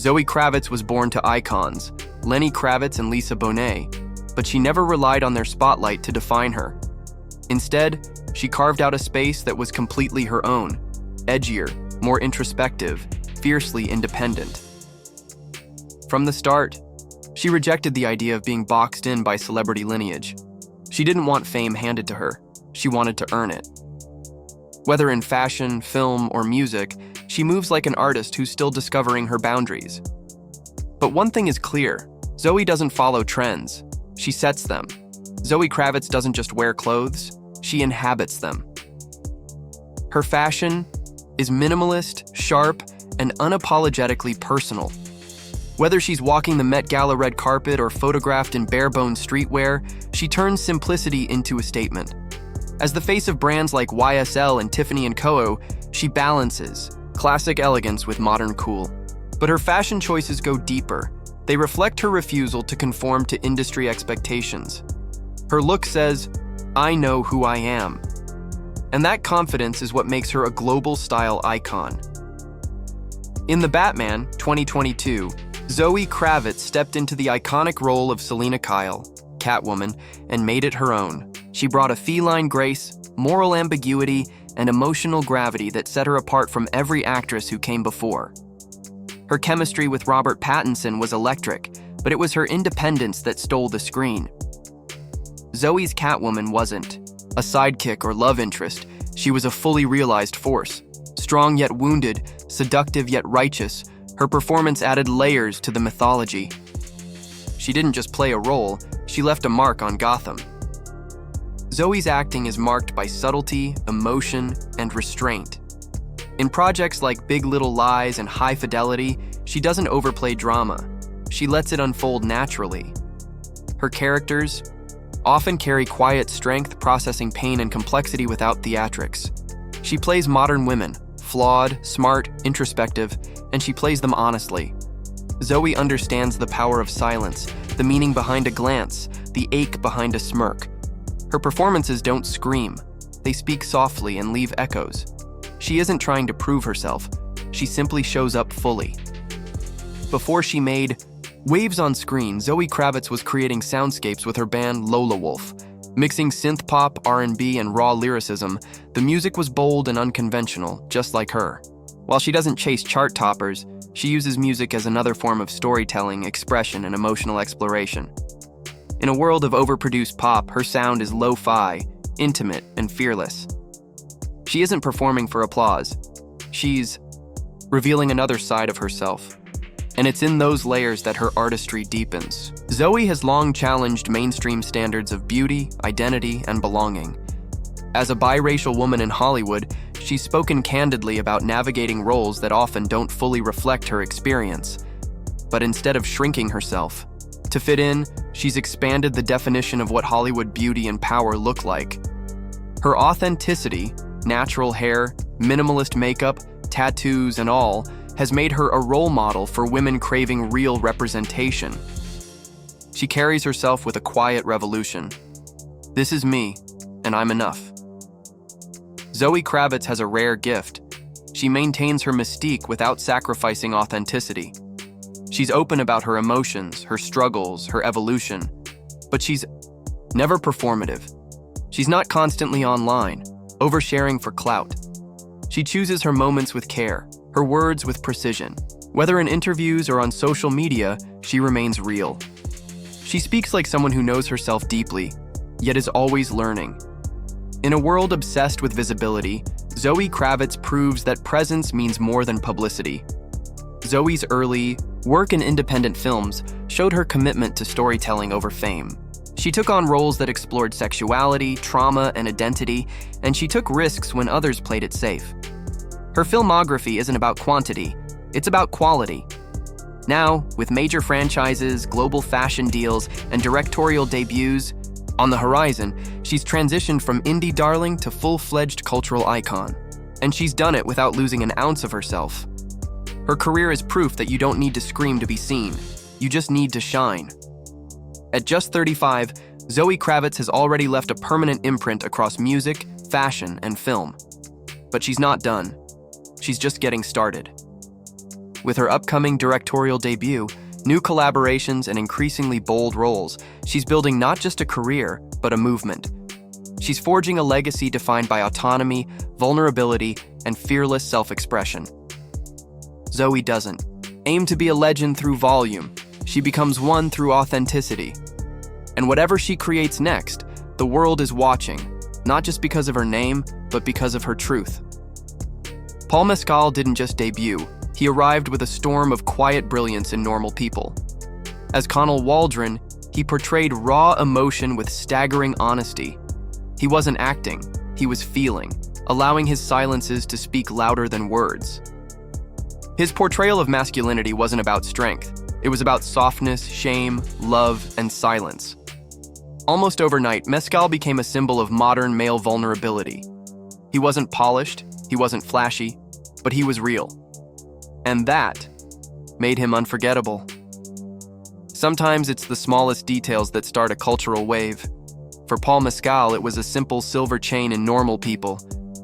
Zoe Kravitz was born to icons, Lenny Kravitz and Lisa Bonet, but she never relied on their spotlight to define her. Instead, she carved out a space that was completely her own, edgier, more introspective, fiercely independent. From the start, she rejected the idea of being boxed in by celebrity lineage. She didn't want fame handed to her, she wanted to earn it. Whether in fashion, film, or music, she moves like an artist who's still discovering her boundaries. But one thing is clear, Zoe doesn't follow trends, she sets them. Zoe Kravitz doesn't just wear clothes, she inhabits them. Her fashion is minimalist, sharp, and unapologetically personal. Whether she's walking the Met Gala red carpet or photographed in bare-bones streetwear, she turns simplicity into a statement. As the face of brands like YSL and Tiffany & Co., she balances classic elegance with modern cool. But her fashion choices go deeper. They reflect her refusal to conform to industry expectations. Her look says, "I know who I am." And that confidence is what makes her a global style icon. In The Batman, 2022, Zoe Kravitz stepped into the iconic role of Selina Kyle, Catwoman, and made it her own. She brought a feline grace, moral ambiguity, and emotional gravity that set her apart from every actress who came before. Her chemistry with Robert Pattinson was electric, but it was her independence that stole the screen. Zoe's Catwoman wasn't a sidekick or love interest. She was a fully realized force. Strong yet wounded, seductive yet righteous, her performance added layers to the mythology. She didn't just play a role, she left a mark on Gotham. Zoe's acting is marked by subtlety, emotion, and restraint. In projects like Big Little Lies and High Fidelity, she doesn't overplay drama. She lets it unfold naturally. Her characters often carry quiet strength, processing pain and complexity without theatrics. She plays modern women, flawed, smart, introspective, and she plays them honestly. Zoe understands the power of silence, the meaning behind a glance, the ache behind a smirk. Her performances don't scream. They speak softly and leave echoes. She isn't trying to prove herself. She simply shows up fully. Before she made waves on screen, Zoe Kravitz was creating soundscapes with her band Lola Wolf. Mixing synth-pop, R&B, and raw lyricism, the music was bold and unconventional, just like her. While she doesn't chase chart toppers, she uses music as another form of storytelling, expression, and emotional exploration. In a world of overproduced pop, her sound is lo-fi, intimate, and fearless. She isn't performing for applause. She's revealing another side of herself. And it's in those layers that her artistry deepens. Zoe has long challenged mainstream standards of beauty, identity, and belonging. As a biracial woman in Hollywood, she's spoken candidly about navigating roles that often don't fully reflect her experience. But instead of shrinking herself to fit in, she's expanded the definition of what Hollywood beauty and power look like. Her authenticity, natural hair, minimalist makeup, tattoos, and all, has made her a role model for women craving real representation. She carries herself with a quiet revolution. This is me, and I'm enough. Zoe Kravitz has a rare gift. She maintains her mystique without sacrificing authenticity. She's open about her emotions, her struggles, her evolution, but she's never performative. She's not constantly online, oversharing for clout. She chooses her moments with care, her words with precision. Whether in interviews or on social media, she remains real. She speaks like someone who knows herself deeply, yet is always learning. In a world obsessed with visibility, Zoe Kravitz proves that presence means more than publicity. Zoe's early work in independent films showed her commitment to storytelling over fame. She took on roles that explored sexuality, trauma, and identity, and she took risks when others played it safe. Her filmography isn't about quantity, it's about quality. Now, with major franchises, global fashion deals, and directorial debuts on the horizon, she's transitioned from indie darling to full-fledged cultural icon. And she's done it without losing an ounce of herself. Her career is proof that you don't need to scream to be seen. You just need to shine. At just 35, Zoe Kravitz has already left a permanent imprint across music, fashion, and film. But she's not done. She's just getting started. With her upcoming directorial debut, new collaborations, and increasingly bold roles, she's building not just a career, but a movement. She's forging a legacy defined by autonomy, vulnerability, and fearless self-expression. Zoe doesn't aim to be a legend through volume. She becomes one through authenticity. And whatever she creates next, the world is watching, not just because of her name, but because of her truth. Paul Mescal didn't just debut, he arrived with a storm of quiet brilliance in normal people. As Connell Waldron, he portrayed raw emotion with staggering honesty. He wasn't acting, he was feeling, allowing his silences to speak louder than words. His portrayal of masculinity wasn't about strength, it was about softness, shame, love, and silence. Almost overnight, Mescal became a symbol of modern male vulnerability. He wasn't polished, he wasn't flashy, but he was real. And that made him unforgettable. Sometimes it's the smallest details that start a cultural wave. For Paul Mescal, it was a simple silver chain in normal people,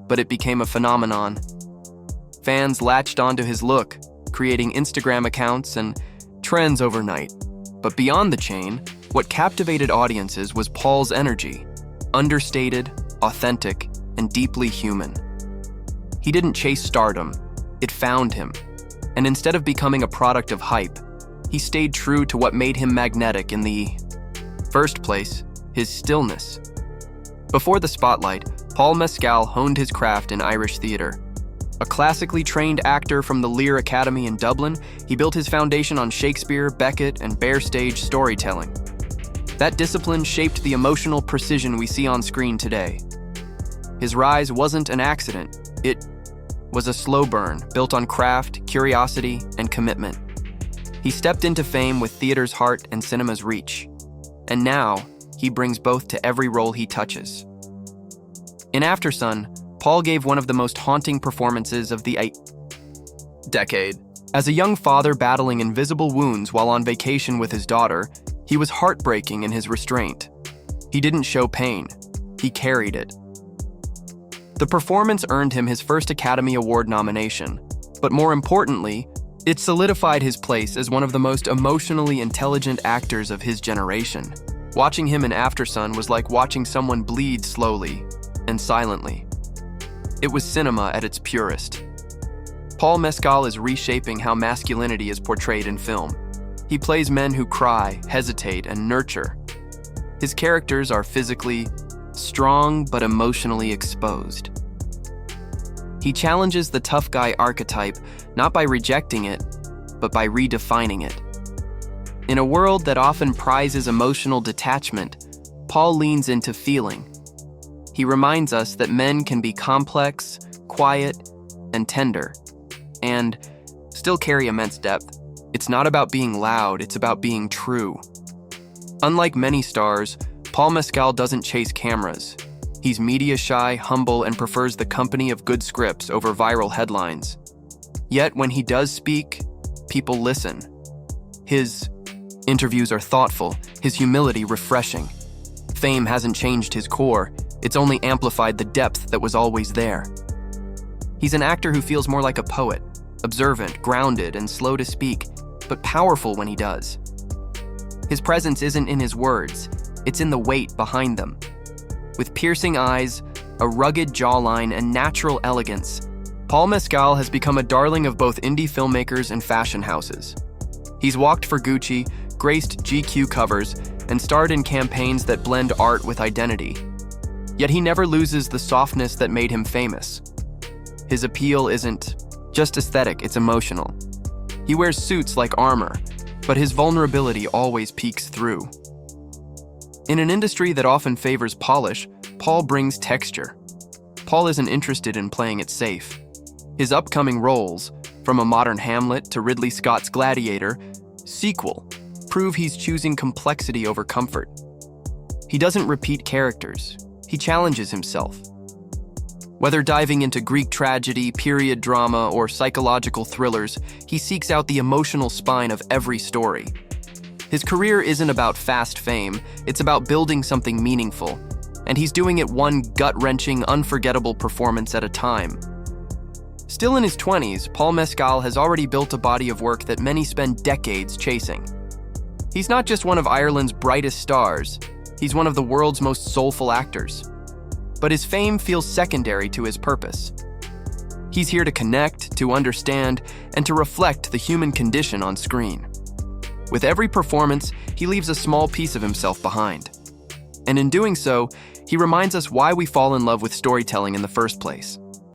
but it became a phenomenon. Fans latched onto his look, creating Instagram accounts and trends overnight. But beyond the chain, what captivated audiences was Paul's energy, understated, authentic, and deeply human. He didn't chase stardom, it found him. And instead of becoming a product of hype, he stayed true to what made him magnetic in the first place, his stillness. Before the spotlight, Paul Mescal honed his craft in Irish theatre. A classically trained actor from the Lear Academy in Dublin, he built his foundation on Shakespeare, Beckett, and bare stage storytelling. That discipline shaped the emotional precision we see on screen today. His rise wasn't an accident, it was a slow burn built on craft, curiosity, and commitment. He stepped into fame with theater's heart and cinema's reach. And now, he brings both to every role he touches. In Aftersun, Paul gave one of the most haunting performances of the decade. As a young father battling invisible wounds while on vacation with his daughter, he was heartbreaking in his restraint. He didn't show pain, he carried it. The performance earned him his first Academy Award nomination, but more importantly, it solidified his place as one of the most emotionally intelligent actors of his generation. Watching him in Aftersun was like watching someone bleed slowly and silently. It was cinema at its purest. Paul Mescal is reshaping how masculinity is portrayed in film. He plays men who cry, hesitate, and nurture. His characters are physically strong but emotionally exposed. He challenges the tough guy archetype not by rejecting it, but by redefining it. In a world that often prizes emotional detachment, Paul leans into feeling. He reminds us that men can be complex, quiet, and tender, and still carry immense depth. It's not about being loud, it's about being true. Unlike many stars, Paul Mescal doesn't chase cameras. He's media-shy, humble, and prefers the company of good scripts over viral headlines. Yet when he does speak, people listen. His interviews are thoughtful, his humility refreshing. Fame hasn't changed his core, it's only amplified the depth that was always there. He's an actor who feels more like a poet, observant, grounded, and slow to speak, but powerful when he does. His presence isn't in his words, it's in the weight behind them. With piercing eyes, a rugged jawline, and natural elegance, Paul Mescal has become a darling of both indie filmmakers and fashion houses. He's walked for Gucci, graced GQ covers, and starred in campaigns that blend art with identity. Yet he never loses the softness that made him famous. His appeal isn't just aesthetic, it's emotional. He wears suits like armor, but his vulnerability always peeks through. In an industry that often favors polish, Paul brings texture. Paul isn't interested in playing it safe. His upcoming roles, from a modern Hamlet to Ridley Scott's Gladiator, sequel, prove he's choosing complexity over comfort. He doesn't repeat characters, he challenges himself. Whether diving into Greek tragedy, period drama, or psychological thrillers, he seeks out the emotional spine of every story. His career isn't about fast fame, it's about building something meaningful, and he's doing it one gut-wrenching, unforgettable performance at a time. Still in his 20s, Paul Mescal has already built a body of work that many spend decades chasing. He's not just one of Ireland's brightest stars, he's one of the world's most soulful actors. But his fame feels secondary to his purpose. He's here to connect, to understand, and to reflect the human condition on screen. With every performance, he leaves a small piece of himself behind. And in doing so, he reminds us why we fall in love with storytelling in the first place.